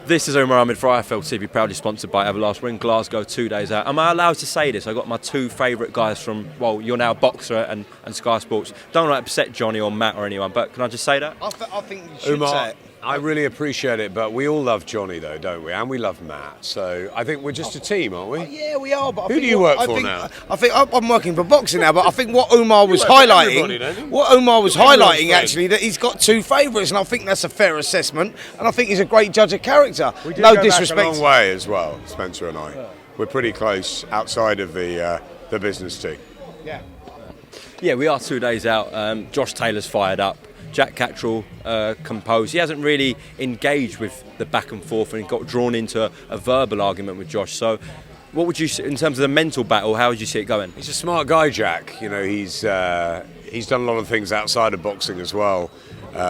This is Omar Ahmed for IFL TV, proudly sponsored by Everlast. We're in Glasgow 2 days out. Am I allowed to say this? I got my two favourite guys from, well, you're now Boxer and Sky Sports. Don't want to upset Johnny or Matt or anyone, but can I just say that? I think you should say it. I really appreciate it, but we all love Johnny, though, don't we? And we love Matt. So I think we're just a team, aren't we? Yeah, we are. But Who do you work for now? I think I'm working for boxing now. But I think what Omar was highlighting, actually, that he's got two favourites, and I think that's a fair assessment. And I think he's a great judge of character. We did no go disrespect. back a long way as well, Spencer and I. We're pretty close outside of the business team. Yeah. Yeah, we are 2 days out. Josh Taylor's fired up. Jack Catterall composed. He hasn't really engaged with the back and forth and got drawn into a verbal argument with Josh. So what would you, in terms of the mental battle, how would you see it going? He's a smart guy, Jack. You know, he's done a lot of things outside of boxing as well,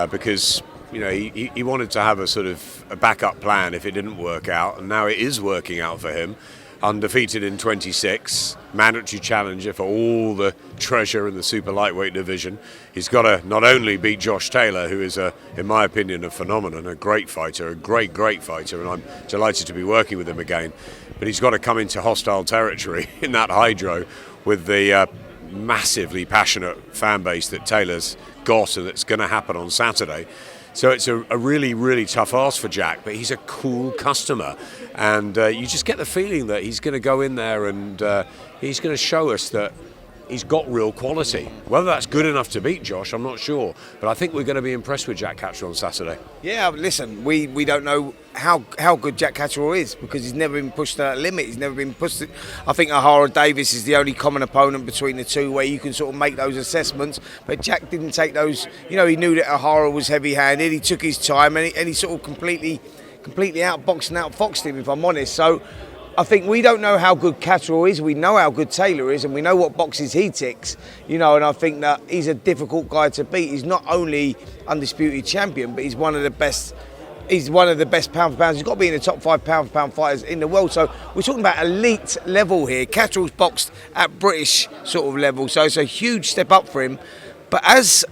because you know he wanted to have a sort of a backup plan if it didn't work out, and now it is working out for him. Undefeated in 26, mandatory challenger for all the treasure in the super lightweight division. He's got to not only beat Josh Taylor, who is, in my opinion, a phenomenon, a great fighter, a great fighter, and I'm delighted to be working with him again, but he's got to come into hostile territory in that hydro with the massively passionate fan base that Taylor's got, and that's going to happen on Saturday. So it's a really, really tough ask for Jack, but he's a cool customer. And you just get the feeling that he's going to go in there and he's going to show us that he's got real quality. Whether that's good enough to beat Josh, I'm not sure. But I think we're going to be impressed with Jack Catterall on Saturday. Yeah, listen, we don't know how good Jack Catterall is because he's never been pushed to that limit. He's never been pushed. I think Ahara Davis is the only common opponent between the two where you can sort of make those assessments. But Jack didn't take those. You know, he knew that Ahara was heavy-handed. He took his time and he sort of completely outboxed and outfoxed him, if I'm honest. So I think we don't know how good Catterall is. We know how good Taylor is, and we know what boxes he ticks. You know, and I think that he's a difficult guy to beat. He's not only undisputed champion, but he's one of the best. He's one of the best pound for pounds. He's got to be in the top 5 pound for pound fighters in the world. So we're talking about elite level here. Catterall's boxed at British sort of level, so it's a huge step up for him. But as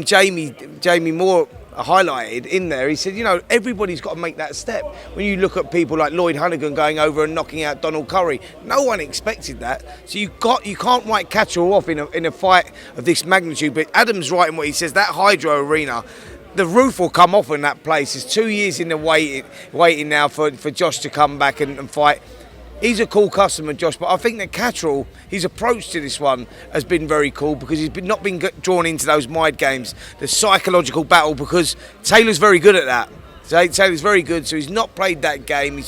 Jamie Moore highlighted in there, he said, you know, everybody's got to make that step. When you look at people like Lloyd Hunnigan going over and knocking out Donald Curry, no one expected that. So you can't write Catterall off in a fight of this magnitude. But Adam's right in what he says. That Hydro Arena, the roof will come off in that place. It's 2 years in the waiting now for Josh to come back and fight. He's a cool customer, Josh, but I think that Catterall, his approach to this one has been very cool because he's not been drawn into those mind games, the psychological battle, because Taylor's very good at that. Taylor's very good, so he's not played that game.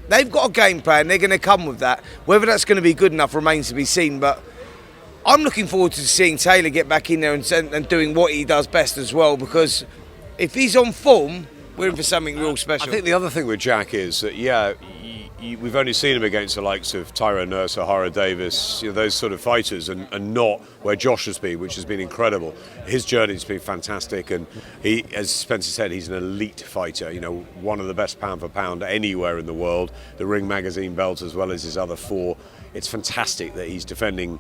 They've got a game plan, they're going to come with that. Whether that's going to be good enough remains to be seen, but I'm looking forward to seeing Taylor get back in there and doing what he does best as well, because if he's on form, we're in for something real special. I think the other thing with Jack is that, we've only seen him against the likes of Tyrone Nurse, Ahara Davis, those sort of fighters, and not where Josh has been, which has been incredible. His journey's been fantastic, and he, as Spencer said, he's an elite fighter. You know, one of the best pound for pound anywhere in the world. The Ring Magazine belt as well as his other 4. It's fantastic that he's defending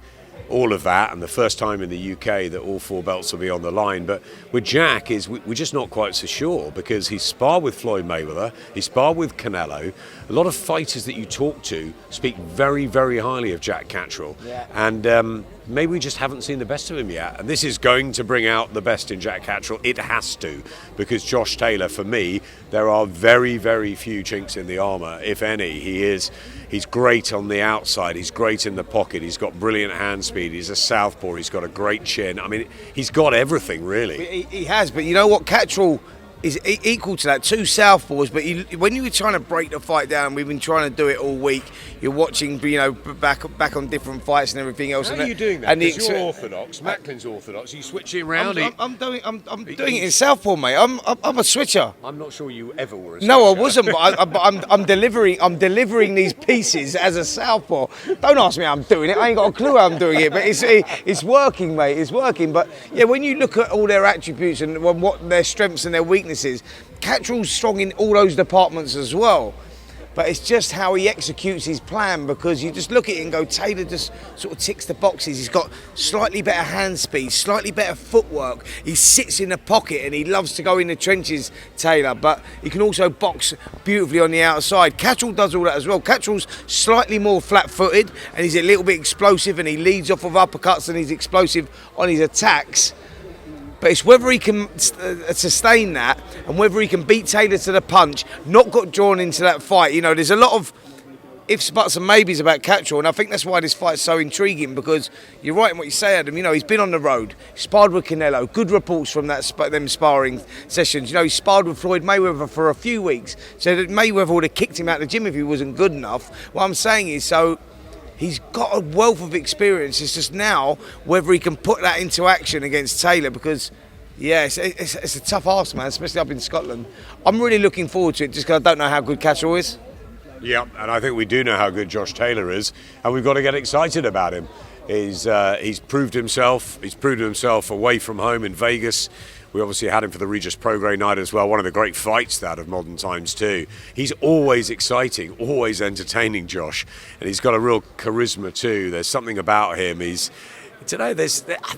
all of that, and the first time in the UK that all 4 belts will be on the line. But with Jack, we're just not quite so sure, because he sparred with Floyd Mayweather, he sparred with Canelo. A lot of fighters that you talk to speak very, very highly of Jack Catterall. Yeah. And maybe we just haven't seen the best of him yet. And this is going to bring out the best in Jack Catterall. It has to, because Josh Taylor, for me, there are very, very few chinks in the armour, if any. He's great on the outside, he's great in the pocket, he's got brilliant hand speed, he's a southpaw, he's got a great chin. I mean, he's got everything, really. He has, but you know what, Catterall is equal to that, 2 southpaws, but when you were trying to break the fight down, we've been trying to do it all week, you're watching, back on different fights and everything else. How are you doing that? Because you're orthodox, Macklin's orthodox, are you switching around? I'm doing it in southpaw, mate. I'm a switcher. I'm not sure you ever were a switcher. No, I wasn't, but I'm delivering these pieces as a southpaw. Don't ask me how I'm doing it, I ain't got a clue how I'm doing it, but it's working, mate, it's working. But yeah, when you look at all their attributes and what their strengths and their weaknesses, Catterall's strong in all those departments as well. But it's just how he executes his plan, because you just look at it and go, Taylor just sort of ticks the boxes. He's got slightly better hand speed, slightly better footwork. He sits in the pocket and he loves to go in the trenches, Taylor, but he can also box beautifully on the outside. Catterall does all that as well. Catterall's slightly more flat-footed and he's a little bit explosive, and he leads off of uppercuts and he's explosive on his attacks. But it's whether he can sustain that and whether he can beat Taylor to the punch, not got drawn into that fight. You know, there's a lot of ifs, buts and maybes about Catterall, and I think that's why this fight's so intriguing, because you're right in what you say, Adam. You know, he's been on the road, sparred with Canelo, good reports from them sparring sessions. You know, he sparred with Floyd Mayweather for a few weeks, so that Mayweather would have kicked him out of the gym if he wasn't good enough. What I'm saying is, so he's got a wealth of experience. It's just now whether he can put that into action against Taylor, because, yeah, it's a tough ask, man, especially up in Scotland. I'm really looking forward to it, just because I don't know how good Catterall is. Yeah, and I think we do know how good Josh Taylor is, and we've got to get excited about him. He's proved himself. He's proved himself away from home in Vegas. We obviously had him for the Regis Prograis night as well, one of the great fights out of modern times too. He's always exciting, always entertaining, Josh, and he's got a real charisma too. There's something about him. There's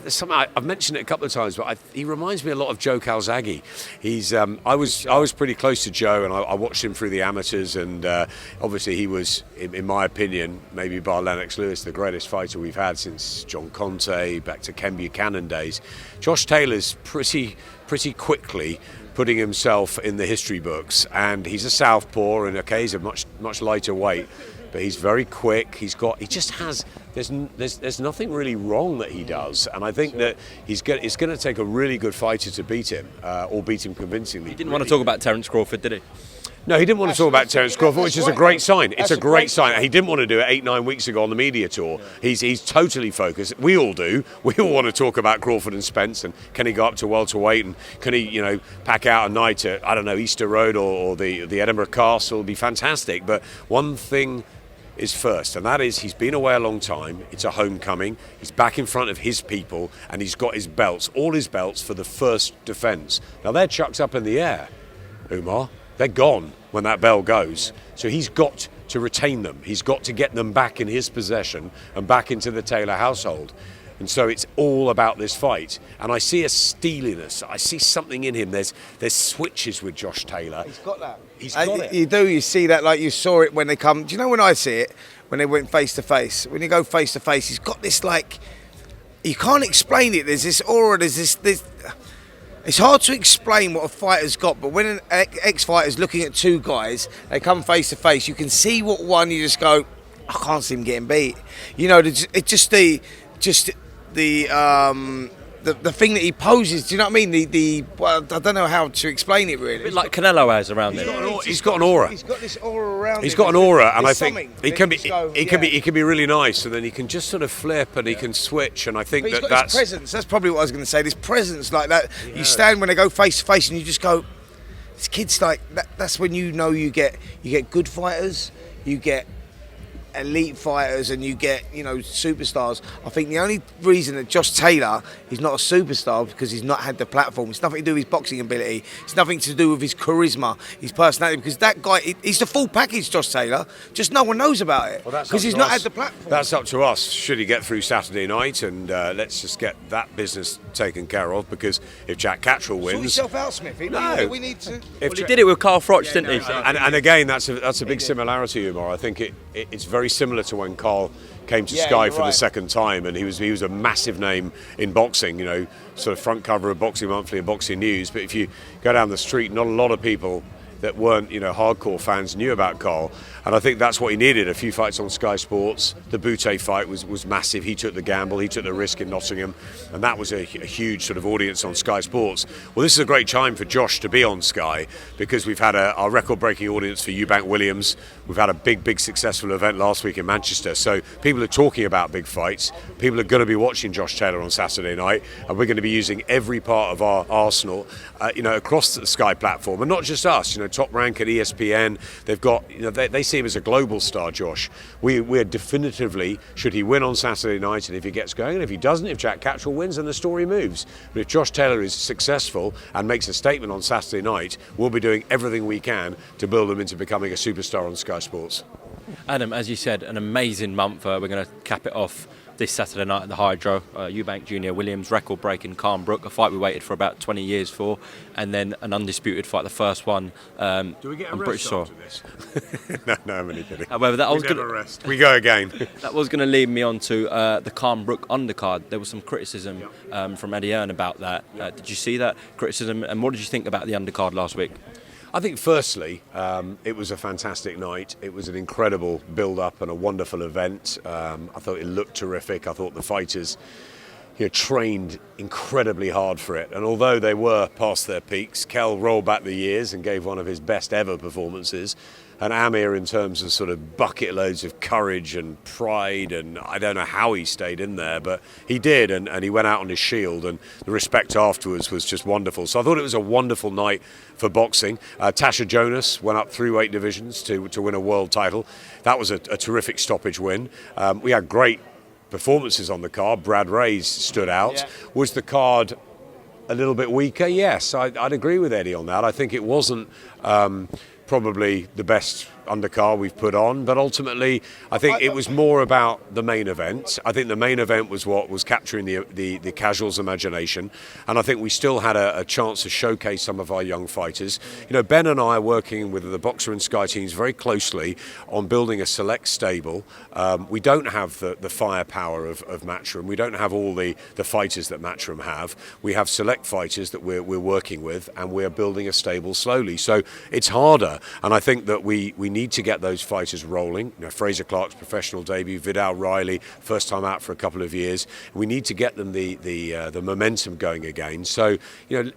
something, I've mentioned it a couple of times, but he reminds me a lot of Joe Calzaghe. I was pretty close to Joe, and I watched him through the amateurs, and obviously he was, in my opinion, maybe bar Lennox Lewis, the greatest fighter we've had since John Conte, back to Ken Buchanan days. Josh Taylor's pretty quickly putting himself in the history books, and he's a southpaw, and okay, he's a much lighter weight, but he's very quick. There's nothing really wrong that he does, and I think that it's going to take a really good fighter to beat him, or beat him convincingly. He didn't want to talk about Terence Crawford, did he? No, he didn't want to talk about Terence Crawford, which is a great sign. It's a great sign. He didn't want to do it 8-9 weeks ago on the media tour. He's totally focused. We all do. We all want to talk about Crawford and Spence, and can he go up to welterweight, and can he, pack out a night at, I don't know, Easter Road or the Edinburgh Castle? It'll be fantastic. But one thing is first, and that is he's been away a long time. It's a homecoming. He's back in front of his people, and he's got his belts, all his belts, for the first defence. Now they're chucked up in the air, Umar. They're gone when that bell goes. So he's got to retain them. He's got to get them back in his possession and back into the Taylor household. And so it's all about this fight. And I see a steeliness. I see something in him. There's switches with Josh Taylor. He's got that. He's got it. You do. You see that like you saw it when they come. Do you know when I see it? When they went face to face. When you go face to face, he's got this like. You can't explain it. There's this aura. There's this. It's hard to explain what a fighter's got, but when an ex-fighter's looking at two guys, they come face to face, you can see what one, you just go, I can't see him getting beat. You know, it's just the thing that he poses. Do you know what I mean? Well, I don't know how to explain it really. A bit like Canelo has around him. He's got an aura. He's got this aura around him. He's got an aura, and I There's think he can be really nice, and then he can just sort of flip, and he can switch, and I think But he's got his presence. That's probably what I was going to say. This presence like that. You stand when they go face to face, and you just go. This kid's like that. That's when you know you get good fighters, you get elite fighters, and you get superstars. I think the only reason that Josh Taylor is not a superstar is because he's not had the platform. It's nothing to do with his boxing ability. It's nothing to do with his charisma, his personality, because that guy, he's the full package, Josh Taylor, just no one knows about it because he's not had the platform. That's up to us. Should he get through Saturday night, and let's just get that business taken care of, because if Jack Catterall wins... Sort yourself out, Smith. No. We need to... Well, he did it with Carl Froch, didn't he? And again, that's a big similarity, Umar. I think it's very similar to when Carl came to Sky for the second time, and he was a massive name in boxing, sort of front cover of Boxing Monthly and Boxing News. But if you go down the street, not a lot of people that weren't hardcore fans knew about Carl, and I think that's what he needed. A few fights on Sky Sports. The Boutte fight was massive. He took the gamble, he took the risk in Nottingham, and that was a huge sort of audience on Sky Sports. Well, this is a great time for Josh to be on Sky, because we've had our record-breaking audience for Eubank Williams. We've had a big successful event last week in Manchester, so people are talking about big fights. People are going to be watching Josh Taylor on Saturday night, and we're going to be using every part of our arsenal across the Sky platform, and not just us. top rank at ESPN. They've got, they see him as a global star, Josh. We're definitively, should he win on Saturday night, and if he gets going, and if he doesn't, if Jack Catterall wins, then the story moves. But if Josh Taylor is successful and makes a statement on Saturday night, we'll be doing everything we can to build him into becoming a superstar on Sky Sports. Adam, as you said, an amazing month. We're going to cap it off this Saturday night at the Hydro. Eubank Junior Williams, record-breaking Khan-Brook, a fight we waited for about 20 years for, and then an undisputed fight, the first one. Do we get a rest after this? No, I'm only kidding. However, We go again. That was going to lead me on to the Khan-Brook undercard. There was some criticism from Eddie Hearn about that. Did you see that criticism, and what did you think about the undercard last week? I think firstly, it was a fantastic night. It was an incredible build-up and a wonderful event. I thought it looked terrific. I thought the fighters trained incredibly hard for it. And although they were past their peaks, Kel rolled back the years and gave one of his best ever performances. And Amir, in terms of sort of bucket loads of courage and pride, and I don't know how he stayed in there, but he did, and he went out on his shield, and the respect afterwards was just wonderful. So I thought it was a wonderful night for boxing. Tasha Jonas went up 3 weight divisions to win a world title. That was a terrific stoppage win. We had great performances on the card. Brad Ray's stood out. Yeah. Was the card a little bit weaker? Yes, I'd agree with Eddie on that. I think it wasn't probably the best undercard we've put on, but ultimately I think it was more about the main event. I think the main event was what was capturing the casual's imagination, and I think we still had a chance to showcase some of our young fighters. Ben and I are working with the Boxer and Sky teams very closely on building a select stable. We don't have the firepower of Matchroom. We don't have all the fighters that Matchroom have. We have select fighters that we're working with, and we're building a stable slowly. So it's harder, and I think that we need to get those fighters rolling. Fraser Clark's professional debut, Vidal Riley, first time out for a couple of years. We need to get them the momentum going again. So,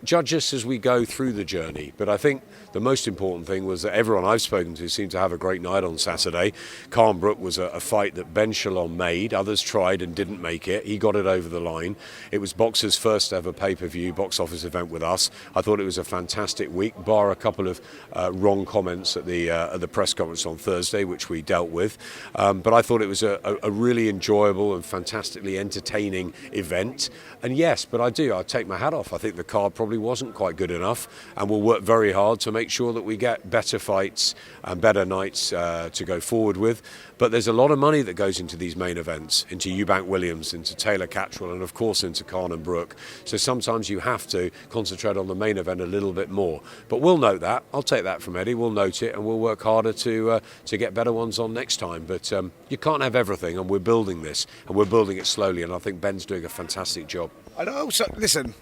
judge us as we go through the journey. But I think the most important thing was that everyone I've spoken to seemed to have a great night on Saturday. Khan-Brook was a fight that Ben Shalom made. Others tried and didn't make it. He got it over the line. It was Boxer's first ever pay-per-view box office event with us. I thought it was a fantastic week, bar a couple of wrong comments at the press conference on Thursday, which we dealt with. But I thought it was a really enjoyable and fantastically entertaining event. And yes, but I take my hat off. I think the card probably wasn't quite good enough, and we'll work very hard to make sure that we get better fights and better nights to go forward with. But there's a lot of money that goes into these main events, into Eubank Williams, into Taylor Catterall, and of course into Khan-Brook. So sometimes you have to concentrate on the main event a little bit more. But we'll note that. I'll take that from Eddie. We'll note it, and we'll work harder to get better ones on next time. But you can't have everything, and we're building this, and we're building it slowly. And I think Ben's doing a fantastic job. And also, listen,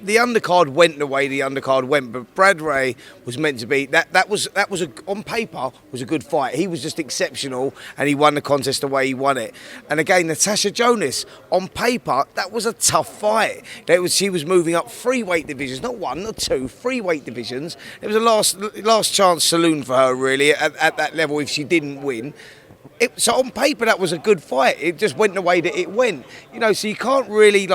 the undercard went the way the undercard went, but Brad Ray was meant to be that was on paper was a good fight. He was just exceptional, and he won the contest the way he won it. And again, Natasha Jonas, on paper, that was a tough fight. She was moving up 3 weight divisions, not 1, not 2, 3 weight divisions. It was a last chance saloon for her, really, at that level if she didn't win. So on paper, that was a good fight. It just went the way that it went. So you can't really,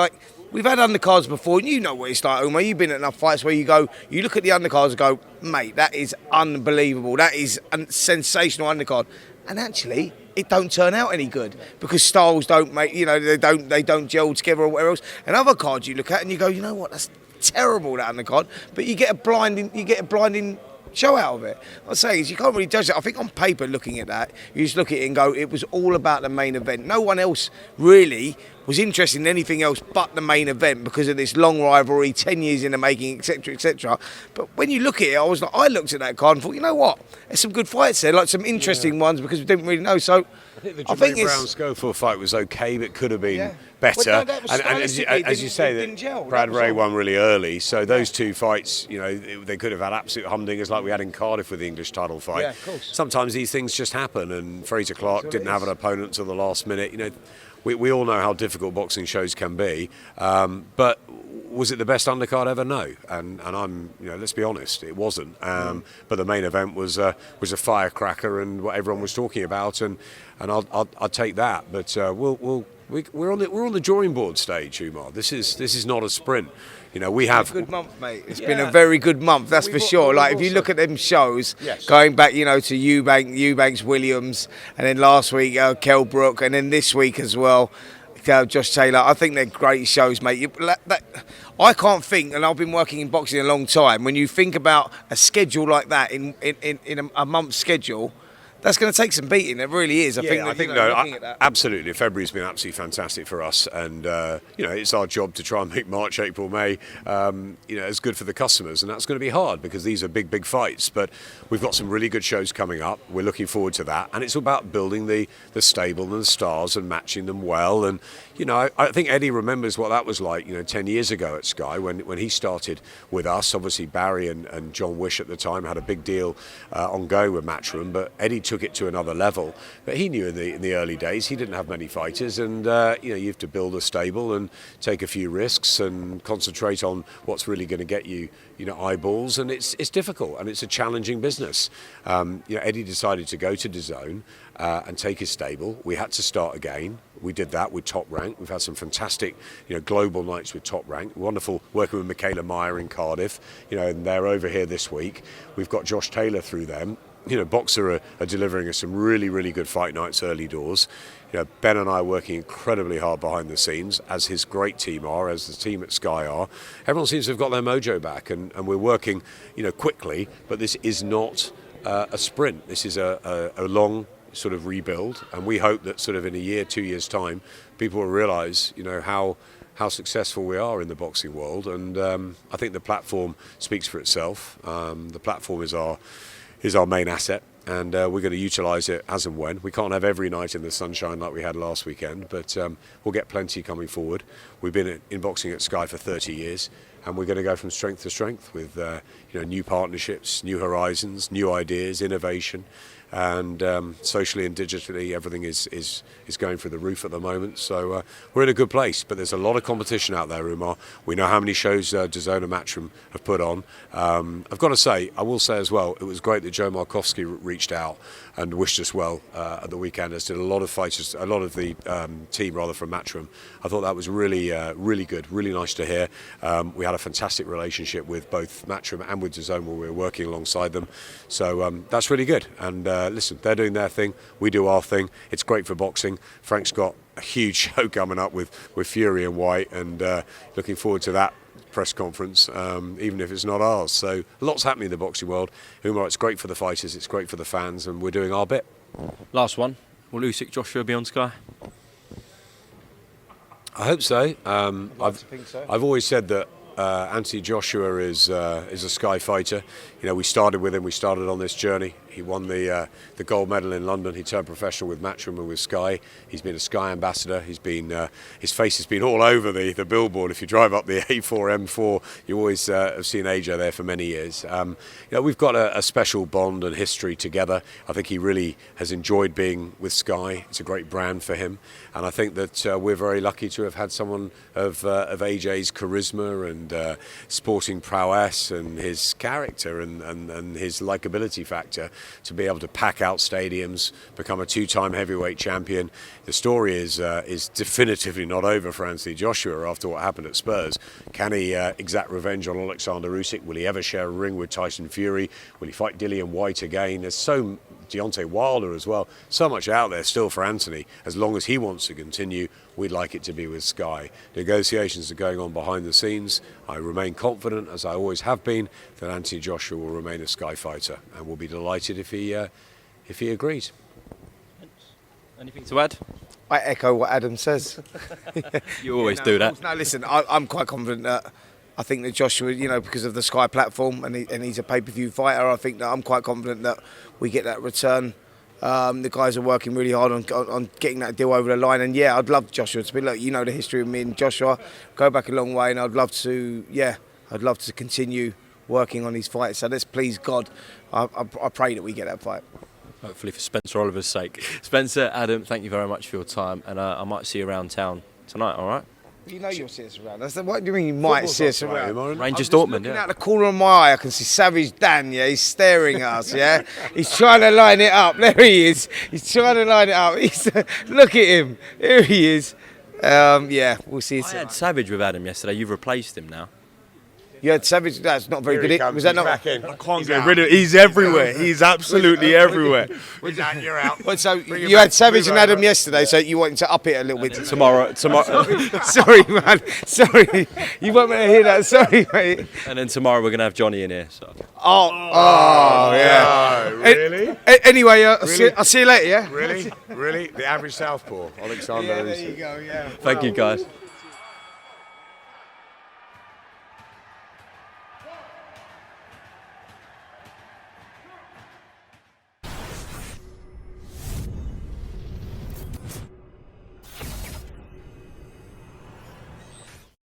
we've had undercards before, and you know what it's like, Umar. You've been at enough fights where you look at the undercards and go, mate, that is unbelievable. That is a sensational undercard. And actually, it don't turn out any good because styles don't make, they don't gel together or whatever else. And other cards you look at and you go, you know what, that's terrible, that undercard. But you get a blinding show out of it. What I'm saying is you can't really judge it. I think on paper, looking at that, you just look at it and go, it was all about the main event. No one else really was interested in anything else but the main event because of this long rivalry, 10 years in the making, etc., etc. But when you look at it, I looked at that card and thought, you know what? There's some good fights there, some interesting ones because we didn't really know. So I think the Jermaine Brown-Schofield fight was okay, but could have been better. Well, no, and as you say, that Brad Ray won really early, so those 2 fights, they could have had absolute humdingers like we had in Cardiff with the English title fight. Yeah, of course. Sometimes these things just happen, and Fraser Clark didn't have an opponent till the last minute. We all know how difficult boxing shows can be, but was it the best undercard ever? No, and I'm let's be honest, it wasn't. But the main event was a firecracker and what everyone was talking about, and I'll take that. But we'll We're on the drawing board stage, Umar. This is not a sprint. You know, we have a good month, mate. It's been a very good month, that's for sure. Like if you look at them shows, going back, you know, to Eubanks, Williams, and then last week Khan-Brook, and then this week as well, Josh Taylor. I think they're great shows, mate. I can't think, and I've been working in boxing a long time. When you think about a schedule like that in a month's schedule, that's going to take some beating. It really is. Absolutely. February's been absolutely fantastic for us, and it's our job to try and make March, April, May, as good for the customers, and that's going to be hard because these are big fights. But we've got some really good shows coming up. We're looking forward to that, and it's about building the stable and the stars and matching them well. And I think Eddie remembers what that was like, 10 years ago at Sky when he started with us. Obviously, Barry and John Wish at the time had a big deal ongoing with Matchroom, but Eddie took it to another level. But he knew in the early days he didn't have many fighters, and you have to build a stable and take a few risks and concentrate on what's really going to get you eyeballs, and it's difficult and it's a challenging business. Eddie decided to go to DAZN and take his stable. We had to start again. We did that with Top Rank. We've had some fantastic, global nights with Top Rank. Wonderful working with Michaela Meyer in Cardiff, and they're over here this week. We've got Josh Taylor through them. Boxer are delivering us some really, really good fight nights early doors. Ben and I are working incredibly hard behind the scenes, as his great team are, as the team at Sky are. Everyone seems to have got their mojo back, and we're working, quickly. But this is not a sprint. This is a long sort of rebuild, and we hope that sort of in a year, 2 years' time, people will realise, how successful we are in the boxing world. And I think the platform speaks for itself. The platform is our main asset, and we're going to utilise it as and when. We can't have every night in the sunshine like we had last weekend, but we'll get plenty coming forward. We've been in boxing at Sky for 30 years, and we're going to go from strength to strength with new partnerships, new horizons, new ideas, innovation. And socially and digitally, everything is going through the roof at the moment. So we're in a good place, but there's a lot of competition out there, Umar. We know how many shows DAZN and Matchroom have put on. I've got to say, I will say as well, it was great that Joe Markowski reached out and wished us well at the weekend, as did a lot of fighters, a lot of the team rather from Matchroom. I thought that was really, really good, really nice to hear. We had a fantastic relationship with both Matchroom and with DAZN where we were working alongside them. So that's really good. And listen, they're doing their thing, we do our thing. It's great for boxing. Frank's got a huge show coming up with Fury and White, and looking forward to that press conference, even if it's not ours. So lots happening in the boxing world. Umar, it's great for the fighters, it's great for the fans, and we're doing our bit. Last one, will Usyk Joshua be on Sky? I hope so. I've always said that Anthony Joshua is a Sky fighter. We started with him. We started on this journey. He won the gold medal in London. He turned professional with Matchroom and with Sky. He's been a Sky ambassador. He's been his face has been all over the billboard. If you drive up the A4 M4, you always have seen AJ there for many years. We've got a special bond and history together. I think he really has enjoyed being with Sky. It's a great brand for him, and I think that we're very lucky to have had someone of AJ's charisma and sporting prowess and his character and his likability factor to be able to pack out stadiums, become a two-time heavyweight champion. The story is definitively not over for Anthony Joshua after what happened at Spurs. Can he exact revenge on Alexander Usyk? Will he ever share a ring with Tyson Fury? Will he fight Dillian White again? There's so Deontay Wilder as well. So much out there still for Anthony. As long as he wants to continue, we'd like it to be with Sky. Negotiations are going on behind the scenes. I remain confident, as I always have been, that Anthony Joshua will remain a Sky fighter, and we'll be delighted if he agrees. Anything to add? I echo what Adam says. You always do that. No, listen, I'm quite confident that I think that Joshua, because of the Sky platform and he's a pay-per-view fighter, I think that I'm quite confident that we get that return. The guys are working really hard on getting that deal over the line, and yeah, I'd love Joshua to be. Look, the history of me and Joshua go back a long way, and I'd love to continue working on these fights. So let's please God, I pray that we get that fight. Hopefully for Spencer Oliver's sake. Spencer, Adam, thank you very much for your time, and I might see you around town tonight. All right. You'll see us around. What do you mean you might see us around? Rangers Dortmund, looking out the corner of my eye, I can see Savage Dan, he's staring at us, He's trying to line it up. There he is. He's trying to line it up. Look at him. Here he is. Yeah, we'll see. I had Savage with Adam yesterday. You've replaced him now. You had Savage. That's not very Here he good. comes, Was that he's not? back in. I can't get rid of. He's everywhere. He's absolutely everywhere. He's out, you're out. Well, so Bring him you back. had Savage Move and Adam over. yesterday, so you wanted to up it a little bit. Tomorrow. Sorry, man. Sorry. You won't want to hear that. Sorry, mate. And then tomorrow we're going to have Johnny in here. So. Oh, yeah. Oh, really? Anyway, I'll see you later, yeah? Really? The average southpaw, Alexander. Yeah, there is. you go, yeah. Thank you, guys.